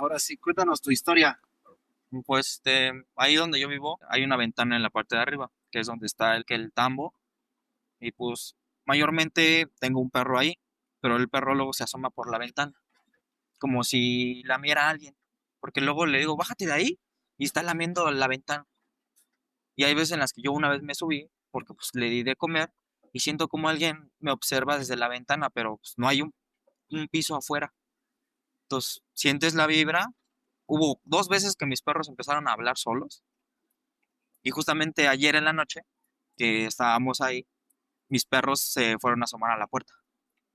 Ahora sí, cuéntanos tu historia. Pues ahí donde yo vivo hay una ventana en la parte de arriba, que es donde está el tambo, y pues mayormente tengo un perro ahí, pero el perro luego se asoma por la ventana, como si lamiera a alguien, porque luego le digo, bájate de ahí, y está lamiendo la ventana. Y hay veces en las que yo una vez me subí, porque pues le di de comer, y siento como alguien me observa desde la ventana, pero pues no hay un piso afuera. Entonces, sientes la vibra. Hubo dos veces que mis perros empezaron a hablar solos. Y justamente ayer en la noche, que estábamos ahí, mis perros se fueron a asomar a la puerta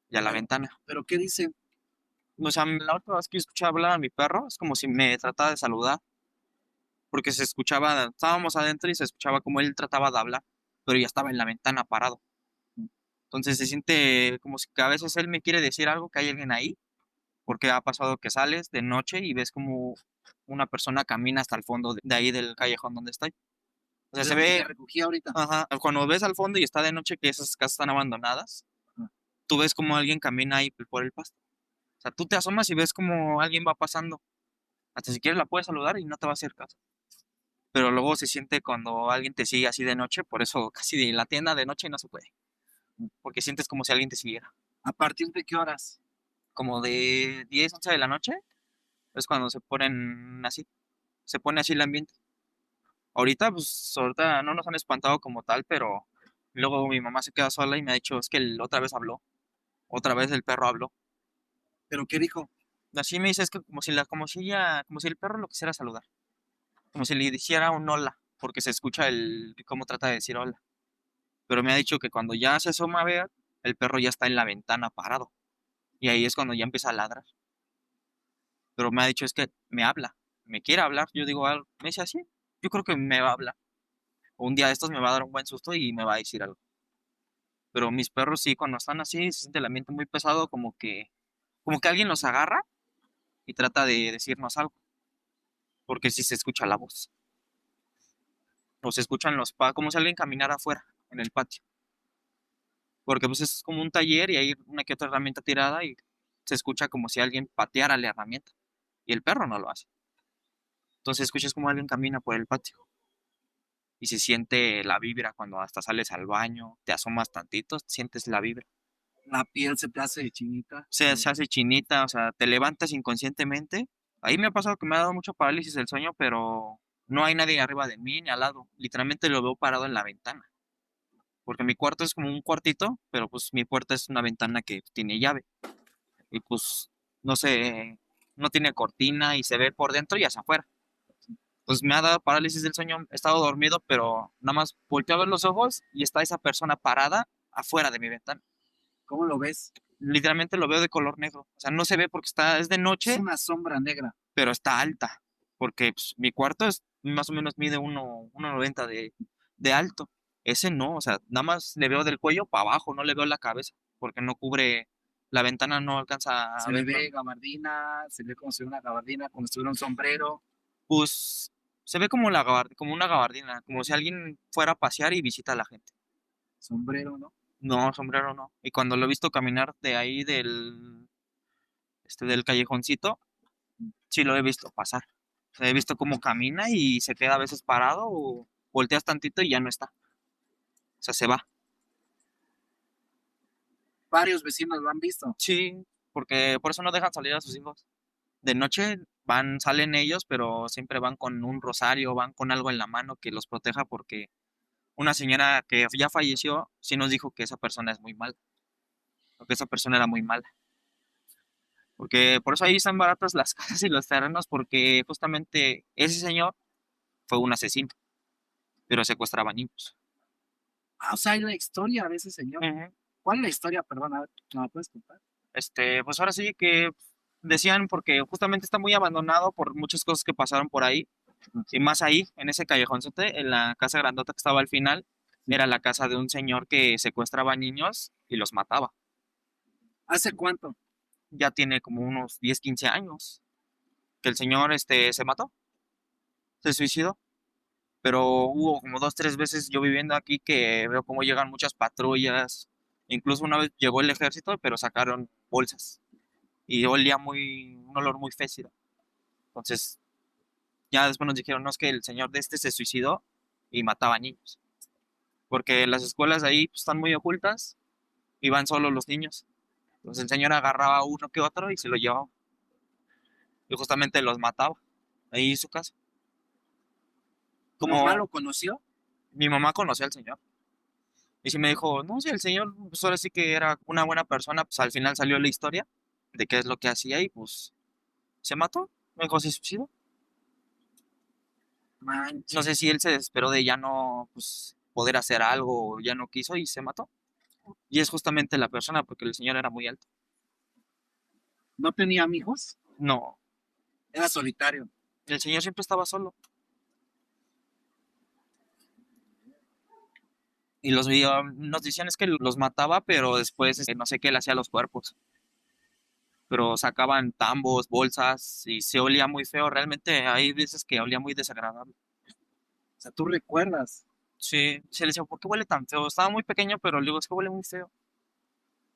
y a la Pero, ventana. pero ¿qué dice? O sea, la última vez que escuché hablar a mi perro, es como si me trataba de saludar, porque se escuchaba, estábamos adentro y se escuchaba como él trataba de hablar, pero ya estaba en la ventana parado. Entonces se siente como si que a veces él me quiere decir algo, que hay alguien ahí, porque ha pasado que sales de noche y ves como una persona camina hasta el fondo de ahí del callejón donde estoy. O sea, ¿De se dónde te ve, recogí ahorita? ajá, cuando ves al fondo y está de noche que esas casas están abandonadas, Ah, tú ves como alguien camina ahí por el pasto. O sea, tú te asomas y ves como alguien va pasando. Hasta si quieres la puedes saludar y no te va a hacer caso. Pero luego se siente cuando alguien te sigue así de noche, por eso casi de la tienda de noche no se puede, porque sientes como si alguien te siguiera. ¿a partir de qué horas? Como de 10 11 de la noche es cuando se ponen así, se pone así el ambiente. Ahorita, pues, ahorita no nos han espantado como tal, pero luego mi mamá se queda sola y me ha dicho, es que otra vez habló, otra vez el perro habló. ¿Pero qué dijo? Así me dice, es que como si el perro lo quisiera saludar, como si le hiciera un hola, porque se escucha cómo trata de decir hola. Pero me ha dicho que cuando ya se asoma a ver, el perro ya está en la ventana parado, y ahí es cuando ya empieza a ladrar. Pero me ha dicho, es que me habla, me quiere hablar. Yo digo algo, me dice así, yo creo que me va a hablar. O un día de estos me va a dar un buen susto y me va a decir algo. Pero mis perros sí, cuando están así, se siente el ambiente muy pesado, como que alguien los agarra y trata de decirnos algo, porque sí se escucha la voz. O se escuchan como si alguien caminara afuera, en el patio. Porque pues es como un taller y hay una que otra herramienta tirada y se escucha como si alguien pateara la herramienta. Y el perro no lo hace. Entonces escuchas como alguien camina por el patio. Y se siente la vibra cuando hasta sales al baño, te asomas tantito, sientes la vibra. La piel se te hace chinita. Se hace chinita, o sea, te levantas inconscientemente. Ahí me ha pasado que me ha dado mucho parálisis del sueño, pero no hay nadie arriba de mí ni al lado. Literalmente lo veo parado en la ventana. Porque mi cuarto es como un cuartito, pero pues mi puerta es una ventana que tiene llave. Y pues, no sé, no tiene cortina y se ve por dentro y hacia afuera. Pues me ha dado parálisis del sueño, he estado dormido, pero nada más volteo a ver los ojos y está esa persona parada afuera de mi ventana. ¿Cómo lo ves? Literalmente lo veo de color negro. O sea, no se ve porque es de Es noche, una sombra negra. pero está alta. Porque pues, mi cuarto es más o menos mide 1,90 de alto. Ese no, o sea, nada más le veo del cuello para abajo, no le veo la cabeza, porque no cubre, la ventana no alcanza a Se le verlo. ve gabardina, se le ve como si fuera una gabardina, como si tuviera un sombrero, Pues se ve como, como una gabardina, como si alguien fuera a pasear y visita a la gente. sombrero, ¿no? No, sombrero no. Y cuando lo he visto caminar de ahí del callejoncito, sí lo he visto pasar. O sea, he visto cómo camina y se queda a veces parado o volteas tantito y ya no está. O sea, se va. Varios vecinos lo han visto. Sí, porque por eso no dejan salir a sus hijos. De noche salen ellos, pero siempre van con un rosario, van con algo en la mano que los proteja porque una señora que ya falleció sí nos dijo que esa persona es muy mala, o que esa persona era muy mala. Porque por eso ahí están baratas las casas y los terrenos, porque justamente ese señor fue un asesino, pero secuestraba niños. Ah, o sea, hay la historia de ese señor. Ujú. ¿Cuál es la historia? Perdón, a ver, ¿me la puedes contar? Pues ahora sí que decían, porque justamente está muy abandonado por muchas cosas que pasaron por ahí, y más ahí, en ese callejonzote, en la casa grandota que estaba al final, Sí. era la casa de un señor que secuestraba niños y los mataba. ¿Hace cuánto? Ya tiene como unos 10 15 años que el señor se mató, se suicidó. Pero hubo como dos, tres veces yo viviendo aquí que veo cómo llegan muchas patrullas. Incluso una vez llegó el ejército, pero sacaron bolsas y olía un olor muy fécido. Entonces, ya después nos dijeron, no, es que el señor de este se suicidó y mataba niños. Porque las escuelas de ahí pues, están muy ocultas y van solo los niños. Entonces el señor agarraba a uno que otro y se lo llevaba. Y justamente los mataba. Ahí en su casa. ¿Tu mamá Como lo conoció? mi mamá conocía al señor. Y sí me dijo, no, si el señor, pues ahora sí que era una buena persona, pues al final salió la historia de qué es lo que hacía y pues se mató. Me dijo, se suicidó. No Manches. sé si él se desesperó de ya no pues, poder hacer algo o ya no quiso y se mató. Y es justamente la persona porque el señor era muy alto. ¿No tenía amigos? No, Era solitario. el señor siempre estaba solo. Y nos decían es que los mataba, pero después no sé qué le hacía a los cuerpos. Pero sacaban tambos, bolsas y se olía muy feo. Realmente hay veces que olía muy desagradable. O sea, tú recuerdas. Sí, se le decía, ¿por qué huele tan feo? Estaba muy pequeño, pero le digo, es que huele muy feo.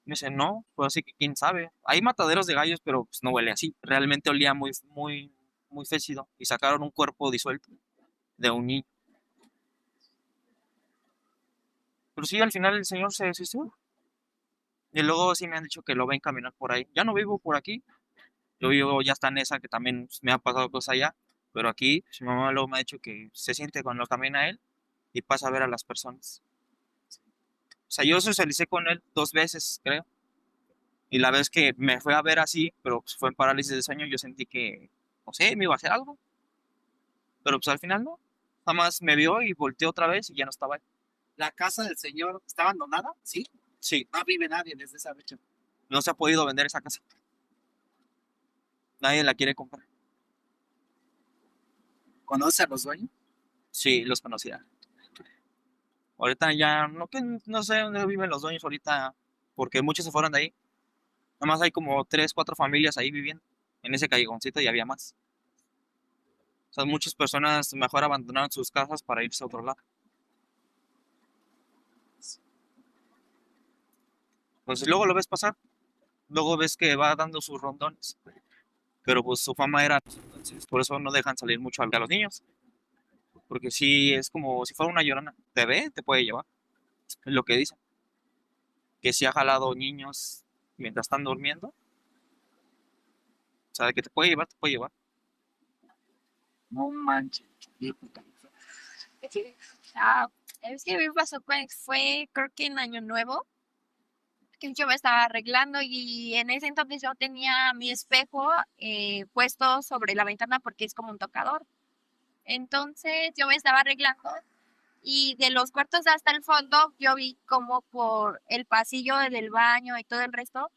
Me dice, no, pues así que quién sabe. Hay mataderos de gallos, pero pues, no huele así. Realmente olía muy, muy, muy fécido. Y sacaron un cuerpo disuelto de un niño. Pero sí, al final el señor se suicidó. Y luego sí me han dicho que lo ven caminar por ahí. Ya no vivo por aquí. Yo vivo ya está en esa, que también pues, me ha pasado cosas allá. Pero aquí, pues, mi mamá luego me ha dicho que se siente cuando camina él y pasa a ver a las personas. O sea, yo socialicé con él 2 veces, creo. Y la vez que me fue a ver así, pero pues, fue en parálisis de sueño, yo sentí que, no sé, me iba a hacer algo. Pero pues al final no. Nada más me vio y volteó otra vez y ya no estaba ahí. ¿La casa del señor está abandonada? Sí. Sí, No vive nadie desde esa fecha. no se ha podido vender esa casa. Nadie la quiere comprar. ¿Conoce a los dueños? Sí, los conocía. Ahorita ya, no, que, no sé dónde viven los dueños ahorita, porque muchos se fueron de ahí. Nada más hay como 3, 4 familias ahí viviendo. En ese callejoncito y había más. O sea, muchas personas mejor abandonaron sus casas para irse a otro lado. Entonces luego lo ves pasar, luego ves que va dando sus rondones. Pero pues su fama era, entonces por eso no dejan salir mucho a los niños. Porque sí, es como si fuera una llorona. Te ve, te puede llevar. Es lo que dicen. Que sí ha jalado niños mientras están durmiendo. O sea, de que te puede llevar, te puede llevar. No manches. Sí, puta. Sí. Ah, es que a mí me pasó fue creo que en Año Nuevo, que yo me estaba arreglando y en ese entonces yo tenía mi espejo puesto sobre la ventana porque es como un tocador. Entonces yo me estaba arreglando y de los cuartos hasta el fondo yo vi como por el pasillo del baño y todo el resto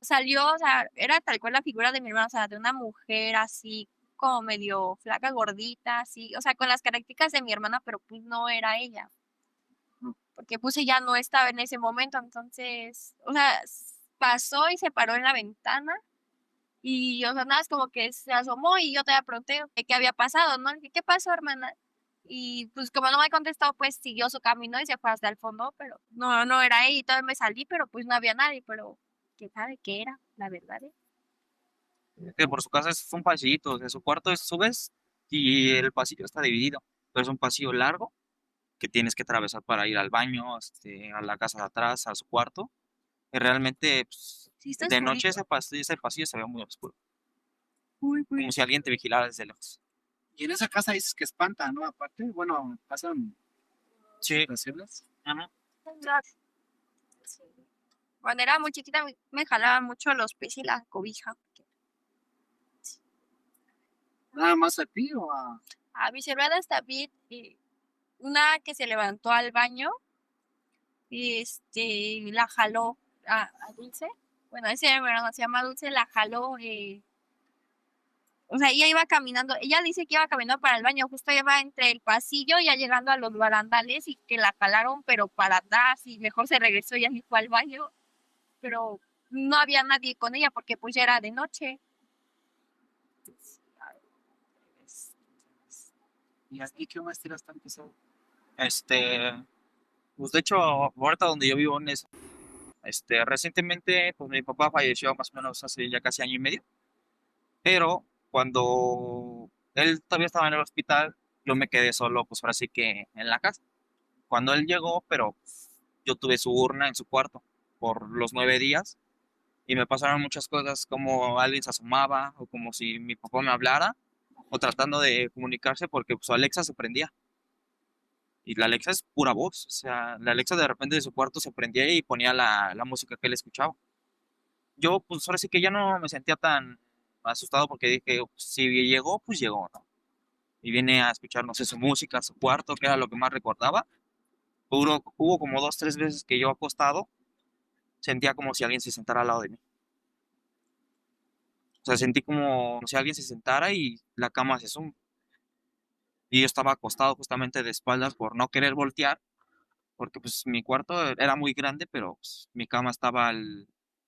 salió, o sea, era tal cual la figura de mi hermana, o sea, de una mujer así como medio flaca, gordita, así, o sea, con las características de mi hermana, pero pues no era ella, porque pues ella no estaba en ese momento, entonces, o sea, pasó y se paró en la ventana y, o sea, nada, es como que se asomó y yo te pregunté qué había pasado, ¿no? Le dije, ¿qué pasó, hermana? Y pues como no me contestó, pues siguió su camino y se fue hasta el fondo, pero no era ella y todavía me salí, pero pues no había nadie, pero quién sabe qué era, la verdad, ¿eh? Que por su casa es un pasillito. De su cuarto subes y el pasillo está dividido. Pero es un pasillo largo que tienes que atravesar para ir al baño, a la casa de atrás, a su cuarto. Y realmente, pues, Sí, está de noche oscurito. ese pasillo se ve muy oscuro. Uy, Como güey. si alguien te vigilara desde lejos. Y en esa casa dices que espanta, ¿no? Aparte, bueno, pasan Sí. situaciones. Ajá. Sí. Cuando era muy chiquita me jalaba mucho los pies y la cobija. ¿Nada más a ti o a...? A mis hermanas también, una que se levantó al baño y la jaló a Dulce. Bueno, ese hermano se llama Dulce, la jaló. O sea, ella iba caminando, ella dice que iba caminando para el baño, justo iba entre el pasillo, ya llegando a los barandales y que la jalaron, pero para atrás y mejor se regresó y así fue al baño, pero no había nadie con ella porque pues ya era de noche. ¿Y aquí qué más tiras tan pesado? Este, pues de hecho, ahorita donde yo vivo en eso, recientemente, pues mi papá falleció más o menos hace ya casi año y medio, pero Cuando él todavía estaba en el hospital, yo me quedé solo, pues ahora sí que en la casa. Cuando él llegó, pero yo tuve su urna en su cuarto por los 9 días y me pasaron muchas cosas como alguien se asomaba o como si mi papá me hablara o tratando de comunicarse porque pues, su Alexa se prendía. Y la Alexa es pura voz, o sea, la Alexa de repente de su cuarto se prendía y ponía la música que él escuchaba. Yo, pues ahora sí que ya no me sentía tan asustado porque dije, pues, si llegó, pues llegó, ¿no? Y viene a escuchar, no sé, su música, su cuarto, que era lo que más recordaba. Hubo como 2, 3 veces que yo acostado sentía como si alguien se sentara al lado de mí. O sea, sentí como si alguien se sentara y la cama se suma. Y yo estaba acostado justamente de espaldas por no querer voltear, porque pues mi cuarto era muy grande, pero pues, mi cama estaba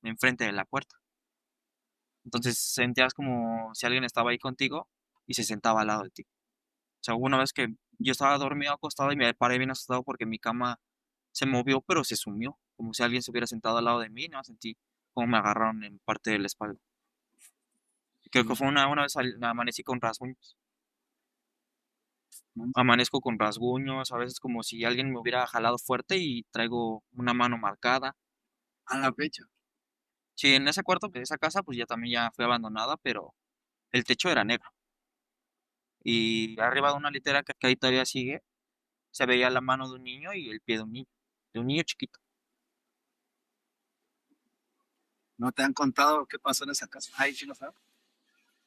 enfrente de la puerta. Entonces sentías como si alguien estaba ahí contigo y se sentaba al lado de ti. O sea, hubo una vez que yo estaba dormido acostado y me paré bien asustado porque mi cama se movió, pero se sumió, como si alguien se hubiera sentado al lado de mí, ¿no? Sentí como me agarraron en parte de la espalda. Creo que No, fue una vez amanecí con rasguños. no, Amanezco con rasguños, a veces como si alguien me hubiera jalado fuerte y traigo una mano marcada. a la fecha. Sí, en ese cuarto, esa casa, pues ya también ya fue abandonada, pero el techo era negro. Y arriba de una litera que ahí todavía sigue, se veía la mano de un niño y el pie de un niño chiquito. ¿No te han contado qué pasó en esa casa? Ay, sí lo sabes.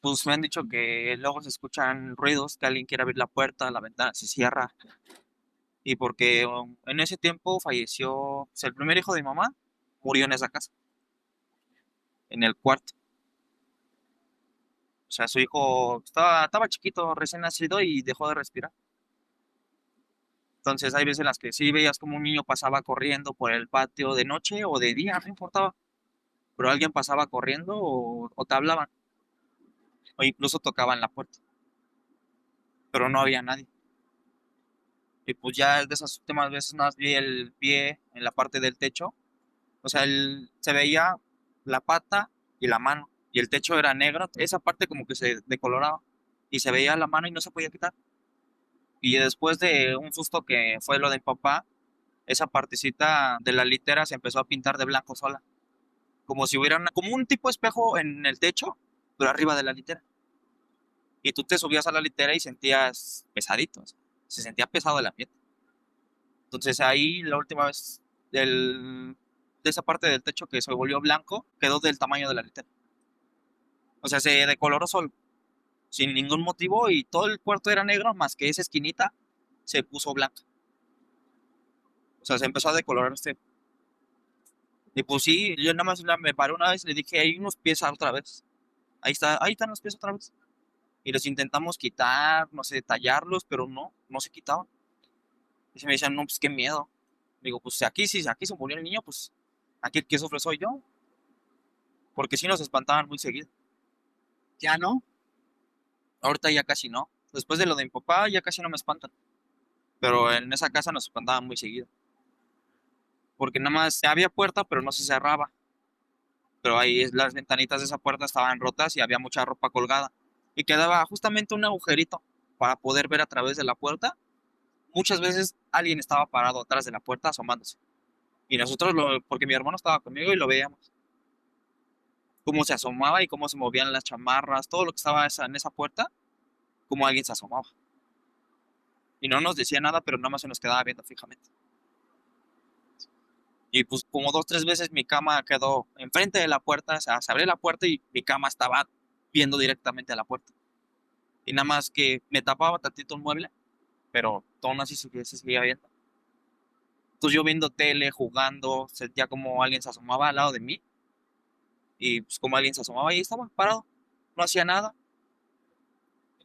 Pues me han dicho que luego se escuchan ruidos, que alguien quiere abrir la puerta, la ventana se cierra. Y porque en ese tiempo falleció, pues, el primer hijo de mi mamá, murió en esa casa, en el cuarto. O sea, su hijo estaba chiquito, recién nacido y dejó de respirar. Entonces hay veces en las que sí veías como un niño pasaba corriendo por el patio de noche o de día, no importaba. Pero alguien pasaba corriendo o te hablaban o incluso tocaban la puerta, pero no había nadie. Y pues ya de esas últimas veces más vi el pie en la parte del techo. O sea, se veía la pata y la mano. Y el techo era negro. Esa parte como que se decoloraba. Y se veía la mano y no se podía quitar. Y después de un susto que fue lo de mi papá, esa partecita de la litera se empezó a pintar de blanco sola. Como si hubiera como un tipo de espejo en el techo, pero arriba de la litera. Y tú te subías a la litera y sentías pesadito. O sea, se sentía pesado el ambiente. Entonces ahí la última vez de esa parte del techo que se volvió blanco quedó del tamaño de la litera. O sea, se decoloró solo, sin ningún motivo y todo el cuarto era negro más que esa esquinita se puso blanca. O sea, se empezó a decolorar este. Y pues sí, yo nada más me paré una vez y le dije, hay unos pies otra vez. Ahí están los pies otra vez. Y los intentamos quitar, no sé, tallarlos, pero no se quitaban. Y se me decían, no, pues qué miedo. Digo, pues si aquí se murió el niño, pues aquí el que sufre soy yo. Porque sí nos espantaban muy seguido. ¿Ya no? Ahorita ya casi no. Después de lo de mi papá, ya casi no me espantan. Pero en esa casa nos espantaban muy seguido. Porque nada más había puerta, pero no se cerraba. Pero ahí las ventanitas de esa puerta estaban rotas y había mucha ropa colgada. Y quedaba justamente un agujerito para poder ver a través de la puerta. Muchas veces alguien estaba parado atrás de la puerta asomándose. Y nosotros, porque mi hermano estaba conmigo y lo veíamos. Cómo se asomaba y cómo se movían las chamarras, todo lo que estaba en esa puerta, cómo alguien se asomaba. Y no nos decía nada, pero nada más se nos quedaba viendo fijamente. Y pues como 2, 3 veces mi cama quedó enfrente de la puerta, o sea, se abrió la puerta y mi cama estaba viendo directamente a la puerta. Y nada más que me tapaba tantito un mueble, pero aún así se seguía viendo. Entonces yo viendo tele, jugando, sentía como alguien se asomaba al lado de mí y pues como alguien se asomaba y estaba parado, no hacía nada.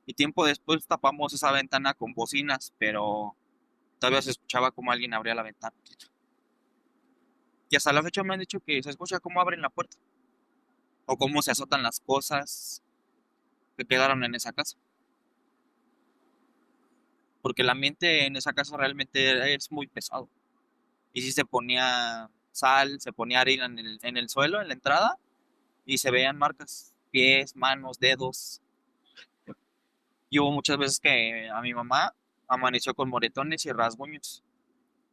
Y tiempo después tapamos esa ventana con bocinas, pero todavía se escuchaba como alguien abría la ventana. Y hasta la fecha me han dicho que se escucha cómo abren la puerta o cómo se azotan las cosas que quedaron en esa casa. Porque el ambiente en esa casa realmente es muy pesado. Y si se ponía sal, se ponía harina en el suelo, en la entrada, y se veían marcas, pies, manos, dedos. Y hubo muchas veces que a mi mamá amaneció con moretones y rasguños.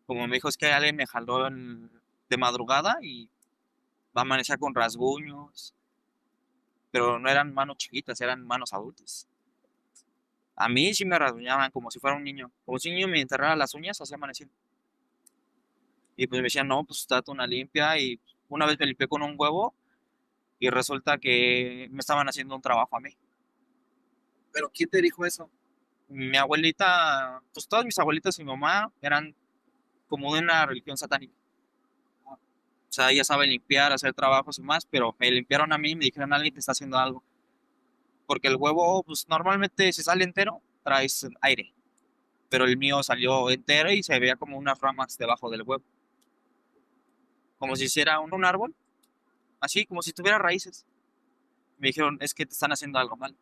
Como me dijo, es que alguien me jaló de madrugada y amanecía con rasguños, pero no eran manos chiquitas, eran manos adultas. A mí sí me rasguñaban como si fuera un niño. Como si un niño me enterrara las uñas, así amanecía. Y pues me decían, no, pues date una limpia. Y una vez me limpié con un huevo y resulta que me estaban haciendo un trabajo a mí. ¿Pero quién te dijo eso? Mi abuelita, pues todas mis abuelitas y mi mamá eran como de una religión satánica. O sea, ellas saben limpiar, hacer trabajos y más, pero me limpiaron a mí y me dijeron, alguien te está haciendo algo. Porque el huevo, pues normalmente si sale entero, traes aire. Pero el mío salió entero y se veía como unas ramas debajo del huevo. Como si hiciera un árbol, así, como si tuviera raíces. Me dijeron, es que te están haciendo algo mal.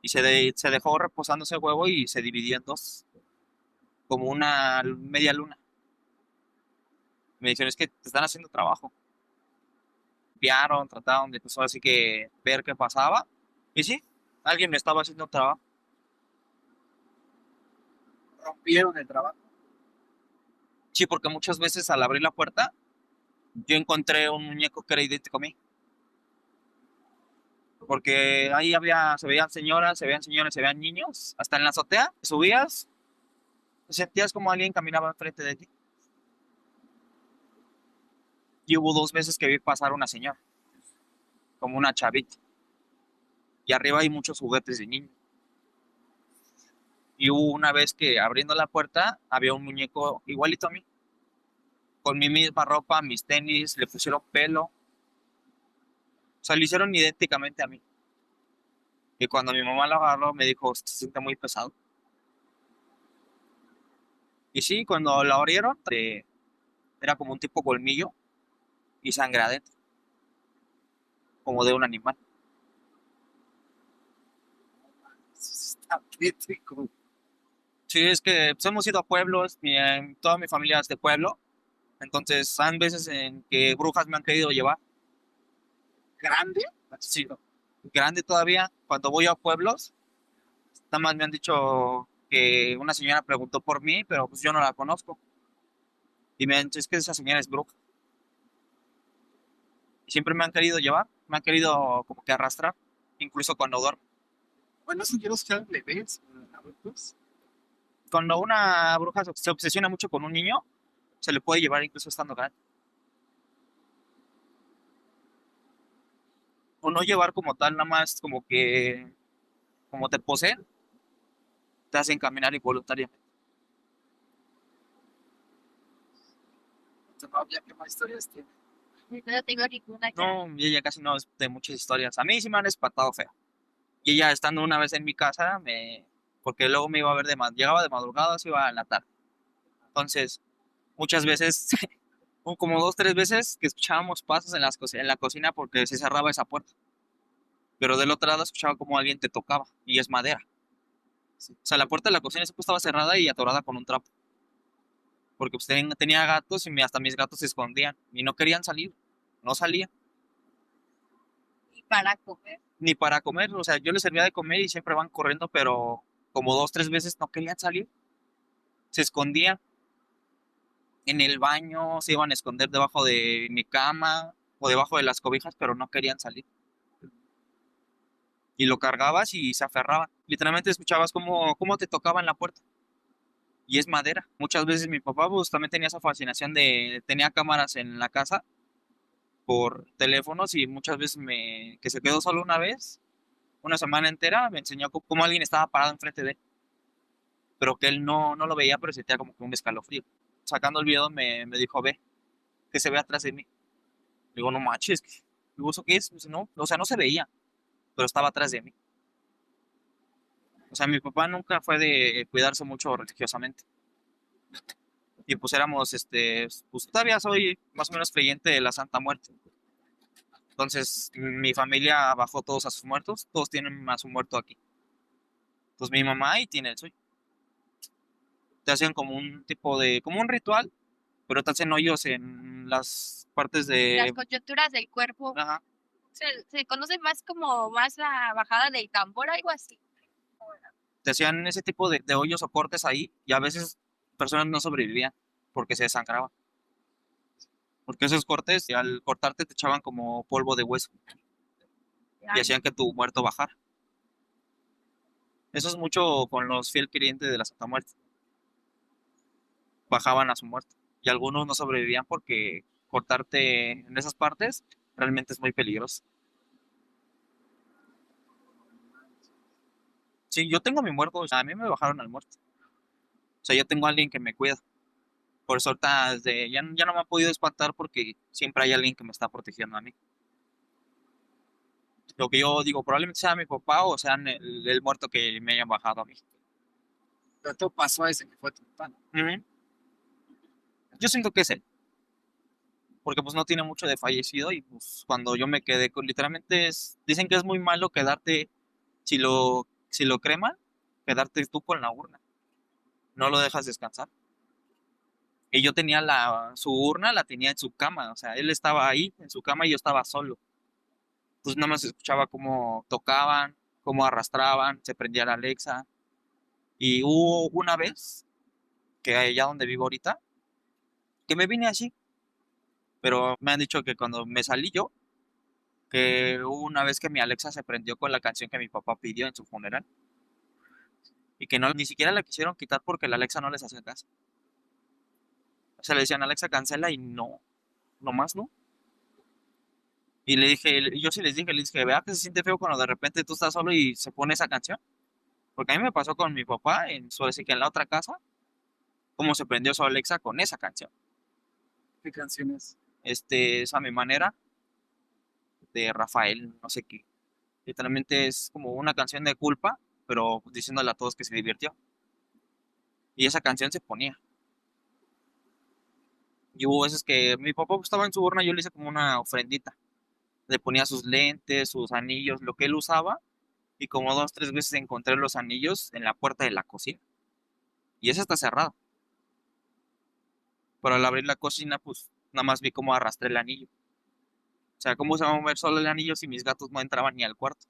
Y se dejó reposando ese huevo y se dividió en dos, como una media luna. Me dijeron, es que te están haciendo trabajo. Limpiaron, trataron de, pues así que ver qué pasaba. Y sí, alguien me estaba haciendo trabajo. Rompieron el trabajo. Sí, porque muchas veces al abrir la puerta, yo encontré un muñeco que era idéntico a mí. Porque ahí se veían señoras, se veían señores, se veían niños. Hasta en la azotea, subías, sentías como alguien caminaba enfrente de ti. Y hubo 2 veces que vi pasar una señora, como una chavita. Y arriba hay muchos juguetes de niños. Y hubo una vez que abriendo la puerta había un muñeco igualito a mí, con mi misma ropa, mis tenis, le pusieron pelo. O sea, lo hicieron idénticamente a mí. Y cuando mi mamá lo agarró, me dijo, se siente muy pesado. Y sí, cuando lo abrieron, era como un tipo colmillo y sangre adentro, como de un animal. Está tétrico. Sí, es que pues, hemos ido a pueblos, toda mi familia es de pueblo, entonces hay veces en que brujas me han querido llevar. ¿Grande? Sí, grande todavía, cuando voy a pueblos, nada más me han dicho que una señora preguntó por mí, pero pues yo no la conozco. Y me han dicho, es que esa señora es bruja. Y siempre me han querido llevar, me han querido como que arrastrar, incluso cuando duermo. Bueno, eso quiero escuchar bebés, adultos. Cuando una bruja se obsesiona mucho con un niño, se le puede llevar incluso estando grande. O no llevar como tal, nada más como que, como te poseen, te hacen caminar involuntariamente. Tu novia, ¿qué más historias tiene? No tengo ninguna acá. No, y ella casi no es de muchas historias. A mí sí me han espantado feo. Y ella estando una vez en mi casa, porque luego me iba a ver llegaba de madrugada, se iba en la tarde. Entonces, muchas veces, como 2, 3 veces que escuchábamos pasos en la cocina porque se cerraba esa puerta. Pero del otro lado escuchaba como alguien te tocaba y es madera. O sea, la puerta de la cocina siempre estaba cerrada y atorada con un trapo. Porque pues, tenía gatos y hasta mis gatos se escondían y no querían salir. No salían. Y para comer. Ni para comer. O sea, yo les servía de comer y siempre van corriendo, pero como 2, 3 veces no querían salir. Se escondían en el baño, se iban a esconder debajo de mi cama o debajo de las cobijas, pero no querían salir. Y lo cargabas y se aferraban. Literalmente escuchabas cómo te tocaban la puerta. Y es madera. Muchas veces mi papá pues también tenía esa fascinación tenía cámaras en la casa por teléfonos y muchas veces que se quedó solo una vez, una semana entera, me enseñó cómo alguien estaba parado enfrente de él, pero que él no lo veía, pero sentía como que un escalofrío. Sacando el video me dijo, ve, que se ve atrás de mí. Digo, no manches, digo, ¿eso qué es? Dice, no, o sea, no se veía, pero estaba atrás de mí. O sea, mi papá nunca fue de cuidarse mucho religiosamente. Y pues éramos, pues todavía soy más o menos creyente de la Santa Muerte. Entonces, mi familia bajó todos a sus muertos, todos tienen a su muerto aquí. Entonces, mi mamá ahí tiene el suyo. Te hacen como un tipo como un ritual, pero te hacen hoyos en las partes Las de, coyunturas del cuerpo. ajá, Se conoce más como más la bajada del tambor, algo así. te hacían ese tipo de hoyos o cortes ahí y a veces personas no sobrevivían porque se desangraban. Porque esos cortes, y al cortarte te echaban como polvo de hueso y Ay, hacían que tu muerto bajara. Eso es mucho con los fiel creyentes de la Santa Muerte. Bajaban a su muerte. Y algunos no sobrevivían porque cortarte en esas partes realmente es muy peligroso. Sí, yo tengo mi muerto, o sea, a mí me bajaron al muerto. O sea, yo tengo a alguien que me cuida. Por eso ahorita ya no me ha podido espantar porque siempre hay alguien que me está protegiendo a mí. Lo que yo digo, probablemente sea mi papá o sea el muerto que me hayan bajado a mí. Pero todo pasó ese que fue tu papá, ¿no? Ujú. Yo siento que es él, porque pues no tiene mucho de fallecido y pues cuando yo me quedé con, literalmente dicen que es muy malo quedarte, si lo creman, quedarte tú con la urna, no lo dejas descansar. Y yo tenía su urna, la tenía en su cama, o sea, él estaba ahí en su cama y yo estaba solo. Entonces nada más escuchaba cómo tocaban, cómo arrastraban, se prendía la Alexa. Y hubo una vez, que allá donde vivo ahorita, que me vine así, pero me han dicho que cuando me salí yo, que hubo una vez que mi Alexa se prendió con la canción que mi papá pidió en su funeral y que no, ni siquiera la quisieron quitar porque la Alexa no les hacía caso. O sea, le decían Alexa cancela y no, nomás no. Y le dije, yo sí les dije, vea que se siente feo cuando de repente tú estás solo y se pone esa canción. Porque a mí me pasó con mi papá en su así que en la otra casa, cómo se prendió su Alexa con esa canción. ¿Qué canciones? Es a mi manera de Rafael, no sé qué. Literalmente es como una canción de culpa, pero diciéndole a todos que se divirtió. Y esa canción se ponía. Y hubo veces que mi papá estaba en su urna, yo le hice como una ofrendita. Le ponía sus lentes, sus anillos, lo que él usaba. Y como dos, tres veces encontré los anillos en la puerta de la cocina. Y esa está cerrada. Pero al abrir la cocina, pues nada más vi cómo arrastré el anillo. O sea, cómo se va a mover solo el anillo si mis gatos no entraban ni al cuarto.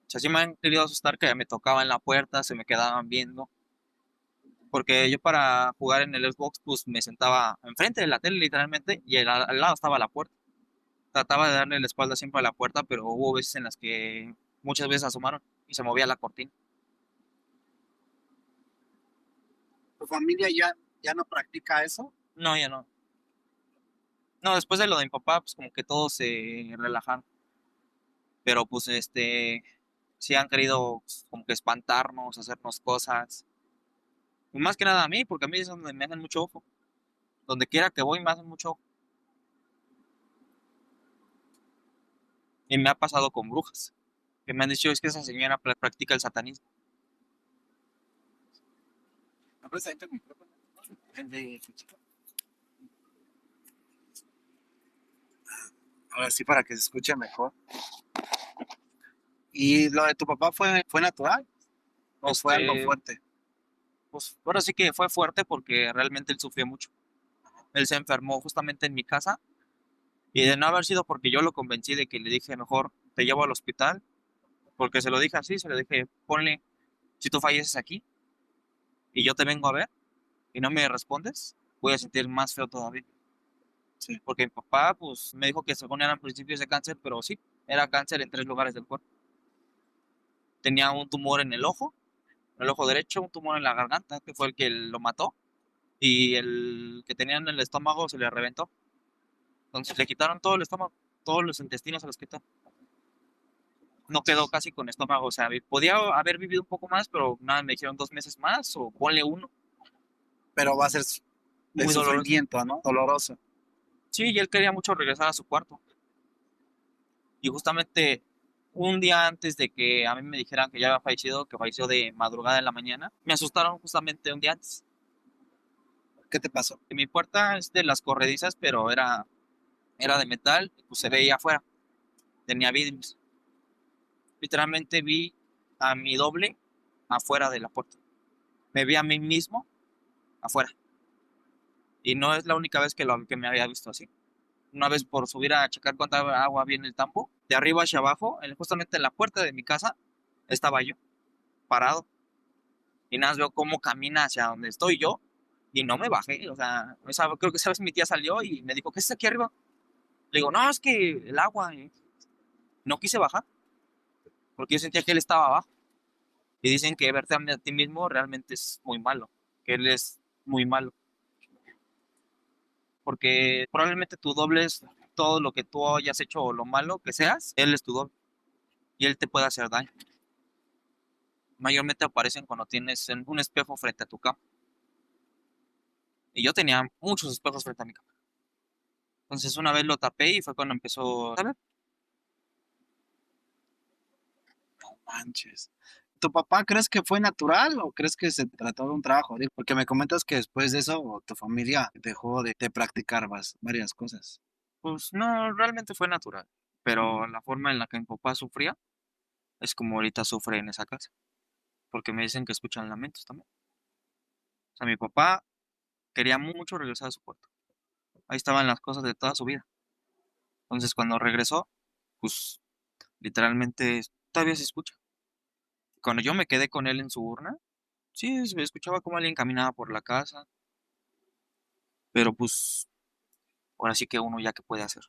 O sea, sí me han querido asustar que me tocaban la puerta, se me quedaban viendo. Porque yo para jugar en el Xbox, pues me sentaba enfrente de la tele literalmente y al lado estaba la puerta. Trataba de darle la espalda siempre a la puerta, pero hubo veces en las que muchas veces asomaron y se movía la cortina. ¿Tu familia ya no practica eso? No, ya no. No, después de lo de mi papá, pues como que todos se relajaron. Pero pues sí han querido pues, como que espantarnos, hacernos cosas. Y más que nada a mí, porque a mí es donde me hacen mucho ojo. Donde quiera que voy me hacen mucho ojo. Y me ha pasado con brujas, que me han dicho es que esa señora practica el satanismo. ¿No puedes ahí el micrófono? El de tu chico. Ahora sí, para que se escuche mejor. ¿Y lo de tu papá fue natural o fue algo Este, fuerte? pues ahora sí que fue fuerte porque realmente él sufrió mucho. Él se enfermó justamente en mi casa y de no haber sido porque yo lo convencí de que le dije mejor te llevo al hospital, porque se lo dije así, se lo dije ponle, si tú falleces aquí y yo te vengo a ver y no me respondes, voy a sentir más feo todavía. Sí. Porque mi papá pues me dijo que según eran principios de cáncer, pero sí, era cáncer en 3 lugares del cuerpo. Tenía un tumor en el ojo derecho, un tumor en la garganta, que fue el que lo mató, y el que tenía en el estómago se le reventó. Entonces le quitaron todo el estómago, todos los intestinos se los quitó. No quedó casi con estómago, o sea, podía haber vivido un poco más, pero nada, me dijeron 2 meses más o ponle uno, Pero va a ser de muy doloroso. sufrimiento, ¿no? Doloroso. Sí, y él quería mucho regresar a su cuarto. Y justamente un día antes de que a mí me dijeran que ya había fallecido, que falleció de madrugada en la mañana, me asustaron justamente un día antes. ¿Qué te pasó? Que mi puerta es de las corredizas, pero era de metal, y pues se veía afuera, tenía vidrios. Literalmente vi a mi doble afuera de la puerta. Me vi a mí mismo afuera. Y no es la única vez que me había visto así. Una vez por subir a checar cuánta agua había en el tambo, de arriba hacia abajo, justamente en la puerta de mi casa, estaba yo parado y nada más veo cómo camina hacia donde estoy yo y no me bajé. O sea, creo que esa vez mi tía salió y me dijo, ¿qué es aquí arriba? Le digo, no, es que el agua. No quise bajar porque yo sentía que él estaba abajo. Y dicen que verte a ti mismo realmente es muy malo, que él es muy malo, porque probablemente tu doble es todo lo que tú hayas hecho o lo malo que seas, él es tu doble y él te puede hacer daño. Mayormente aparecen cuando tienes un espejo frente a tu cama. Y yo tenía muchos espejos frente a mi cama. Entonces una vez lo tapé y fue cuando empezó a ver. No manches. ¿Tu papá crees que fue natural o crees que se trató de un trabajo? Digo, porque me comentas que después de eso tu familia dejó de practicar varias cosas. Pues no, realmente fue natural. Pero la forma en la que mi papá sufría es como ahorita sufre en esa casa. Porque me dicen que escuchan lamentos también. O sea, mi papá quería mucho regresar a su puerto. Ahí estaban las cosas de toda su vida. Entonces, cuando regresó, pues literalmente todavía se escucha. Cuando yo me quedé con él en su urna, sí, se escuchaba como alguien caminaba por la casa, pero pues ahora sí que uno ya que puede hacer.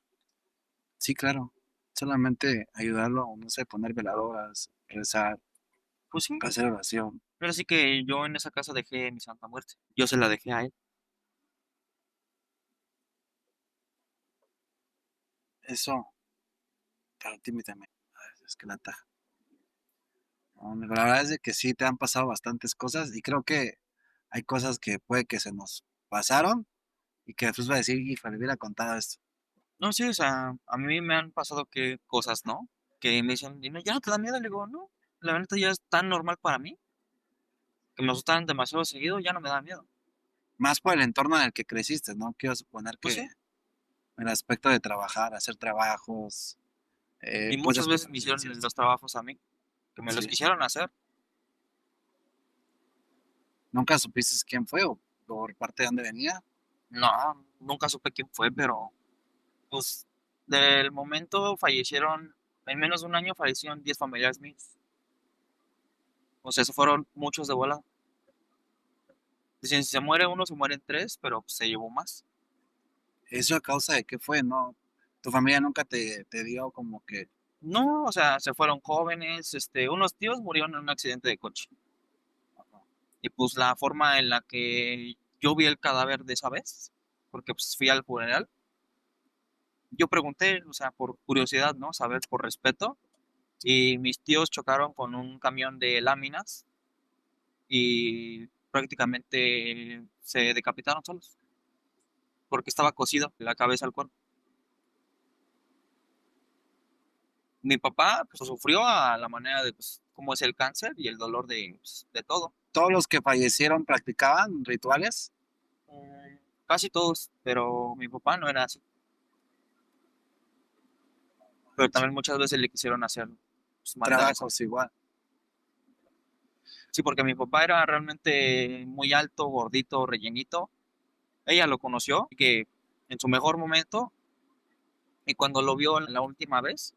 Sí, claro. Solamente ayudarlo, no sé, poner veladoras, rezar, Pues sí, hacer oración. pero sí que yo en esa casa dejé mi Santa Muerte. Yo se la dejé a él. Eso, para ti también. Es que la taja. No, la verdad es de que sí te han pasado bastantes cosas y creo que hay cosas que puede que se nos pasaron y que después va a decir, híjole, hubiera contado esto. No, sí, o sea, a mí me han pasado que cosas, ¿no? Que me dicen, dime, ¿ya no te da miedo? Le digo, no, la neta ya es tan normal para mí, que me asustan demasiado seguido, ya no me da miedo. Más por el entorno en el que creciste, ¿no? Quiero suponer Pues que sí, en el aspecto de trabajar, hacer trabajos, y pues muchas después veces me hicieron residencias. los trabajos a mí, que me los Sí. quisieron hacer. ¿Nunca supiste quién fue o por parte de dónde venía? No, nunca supe quién fue, pero pues del momento fallecieron, en menos de un año fallecieron 10 familiares míos. O sea, se fueron muchos de volada. Dicen, si se muere uno, se mueren tres, pero pues, se llevó más. ¿Eso a causa de qué fue? ¿No? ¿Tu familia nunca te dio como que... No, o sea, se fueron jóvenes, unos tíos murieron en un accidente de coche. Y pues la forma en la que yo vi el cadáver de esa vez, porque pues fui al funeral, yo pregunté, o sea, por curiosidad, ¿no? Saber por respeto. Y mis tíos chocaron con un camión de láminas y prácticamente se decapitaron solos, porque estaba cosido la cabeza al cuerpo. Mi papá pues, sufrió a la manera de pues, cómo es el cáncer y el dolor de, pues, de todo. ¿Todos los que fallecieron practicaban rituales? Casi todos, pero mi papá no era así. Pero también muchas veces le quisieron hacer pues, maldades. Trabajos igual. Sí, porque mi papá era realmente muy alto, gordito, rellenito. Ella lo conoció, que en su mejor momento, y cuando lo vio la última vez,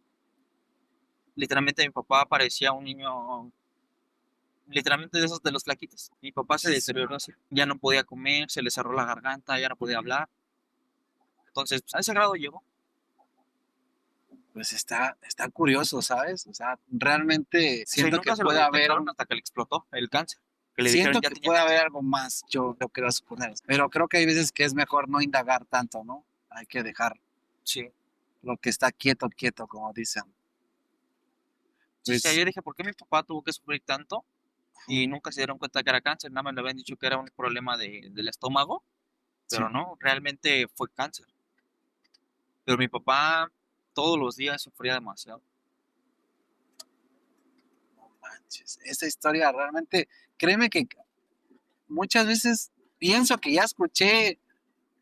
literalmente mi papá parecía un niño, literalmente de esos de los flaquitos. Mi papá se deterioró así. Ya no podía comer, se le cerró la garganta, ya no podía hablar. Entonces, pues, a ese grado llegó. Pues está curioso, ¿sabes? O sea, realmente O sea, y siento que nunca se lo puede haber, detectaron hasta que le explotó el cáncer. Que le dijeron siento ya que tenía puede haber cáncer. algo más, yo quiero suponer. Pero creo que hay veces que es mejor no indagar tanto, ¿no? Hay que dejar Sí. lo que está quieto, quieto, como dicen. Sí, o sea, Pues yo dije, ¿por qué mi papá tuvo que sufrir tanto? Y nunca se dieron cuenta que era cáncer, nada más le habían dicho que era un problema del estómago, pero sí, no, realmente fue cáncer. Pero mi papá todos los días sufría demasiado. no manches. Esta historia realmente, créeme que muchas veces pienso que ya escuché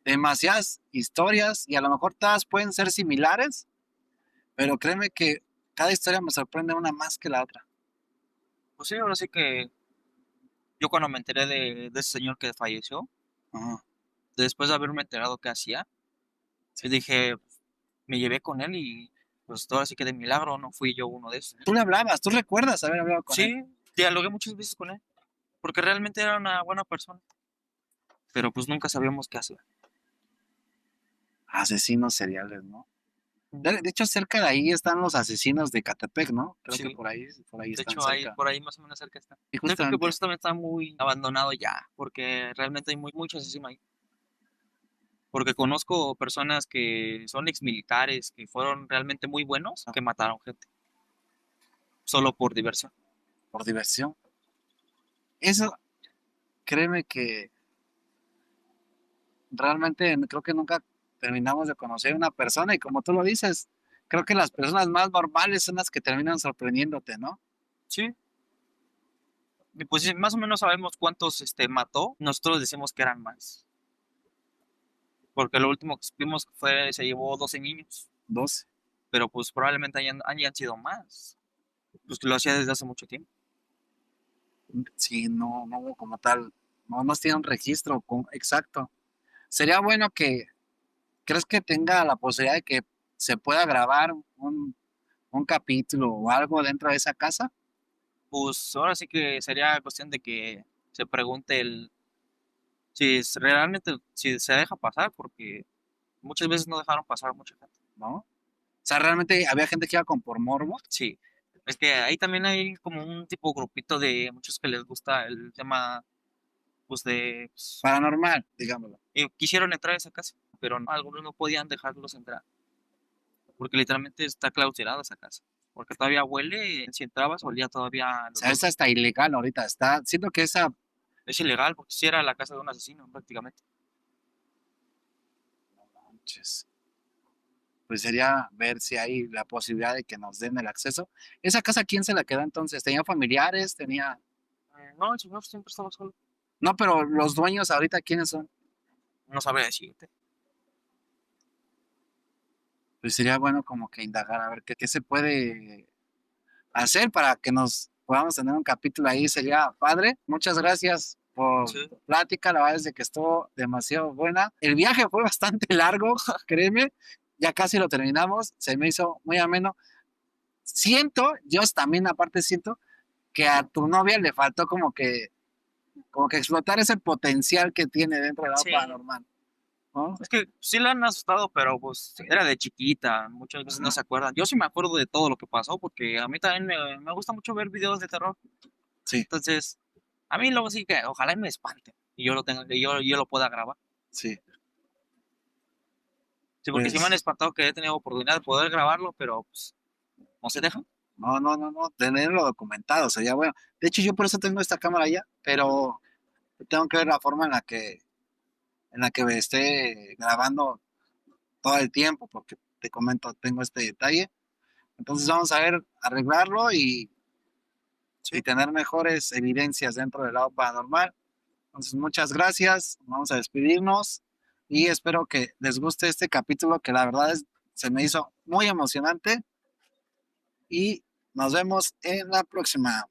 demasiadas historias y a lo mejor todas pueden ser similares, pero créeme que cada historia me sorprende una más que la otra. Pues sí, ahora sí que yo cuando me enteré de ese señor que falleció, Ajá, después de haberme enterado qué hacía, yo sí. dije, me llevé con él y pues ahora sí que de milagro no fui yo uno de esos. Tú le hablabas, tú recuerdas haber hablado con él. Sí, dialogué muchas veces con él, porque realmente era una buena persona, pero pues nunca sabíamos qué hacer. Asesinos seriales, ¿no? De hecho, cerca de ahí están los asesinos de Catepec, ¿no? Creo que Sí. por ahí De están hecho, ahí, cerca. por ahí más o menos cerca está. Y Yo creo que por justamente, eso también está muy abandonado ya, porque realmente hay mucho asesino ahí. Porque conozco personas que son exmilitares, que fueron realmente muy buenos, que mataron gente, solo por diversión. por diversión. Eso, créeme que realmente creo que nunca terminamos de conocer a una persona y como tú lo dices, creo que las personas más normales son las que terminan sorprendiéndote, ¿no? Sí. Y pues sí, más o menos sabemos cuántos mató. Nosotros decimos que eran más. Porque lo último que supimos fue se llevó 12 niños. 12. Pero pues probablemente hayan sido más. Pues que lo hacía desde hace mucho tiempo. Sí, no hubo como tal, no nos tiene un registro exacto. Sería bueno que, ¿crees que tenga la posibilidad de que se pueda grabar un capítulo o algo dentro de esa casa? Pues ahora sí que sería cuestión de que se pregunte si realmente si se deja pasar, porque muchas veces no dejaron pasar a mucha gente. ¿No? O sea, realmente había gente que iba con por morbo. Sí, es que ahí también hay como un tipo grupito de muchos que les gusta el tema, pues Paranormal, digámoslo. quisieron entrar a esa casa, pero algunos no podían dejarlos entrar, porque literalmente está clausurada esa casa, porque todavía huele, si entrabas olía todavía a O los sea, dos. esa está ilegal ahorita. Siento que esa, Es ilegal, porque si era la casa de un asesino prácticamente. manches, pues sería ver si hay la posibilidad de que nos den el acceso. ¿Esa casa quién se la quedó entonces? ¿Tenía familiares? ¿Tenía...? No, el señor siempre estaba solo, No, pero los dueños ahorita, ¿quiénes son? no sabría decirte. Pues sería bueno como que indagar a ver qué se puede hacer para que nos podamos tener un capítulo ahí. Sería padre. Muchas gracias por Sí. tu plática. La verdad es de que estuvo demasiado buena. El viaje fue bastante largo, créeme. Ya casi lo terminamos. Se me hizo muy ameno. Yo también aparte siento que a tu novia le faltó como que explotar ese potencial que tiene dentro del lado Sí, paranormal, ¿no? es que sí la han asustado, pero pues era de chiquita, muchas veces no se acuerdan. Yo sí me acuerdo de todo lo que pasó, porque a mí también me gusta mucho ver videos de terror. Sí, Entonces, a mí luego sí que ojalá y me espante y yo lo tenga, que yo lo pueda grabar. sí. Sí, porque sí me han Pues espantado que he tenido oportunidad de poder grabarlo, pero pues no se deja. no. Tenerlo documentado sería bueno. De hecho, yo por eso tengo esta cámara ya, pero tengo que ver la forma en la que me esté grabando todo el tiempo, porque te comento, tengo este detalle. Entonces vamos a ver, arreglarlo y tener mejores evidencias dentro del lado paranormal. Entonces, muchas gracias. Vamos a despedirnos y espero que les guste este capítulo que la verdad se me hizo muy emocionante y nos vemos en la próxima.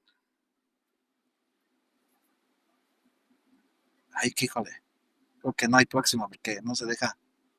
Ay, que híjole, creo que no hay próxima porque no se deja.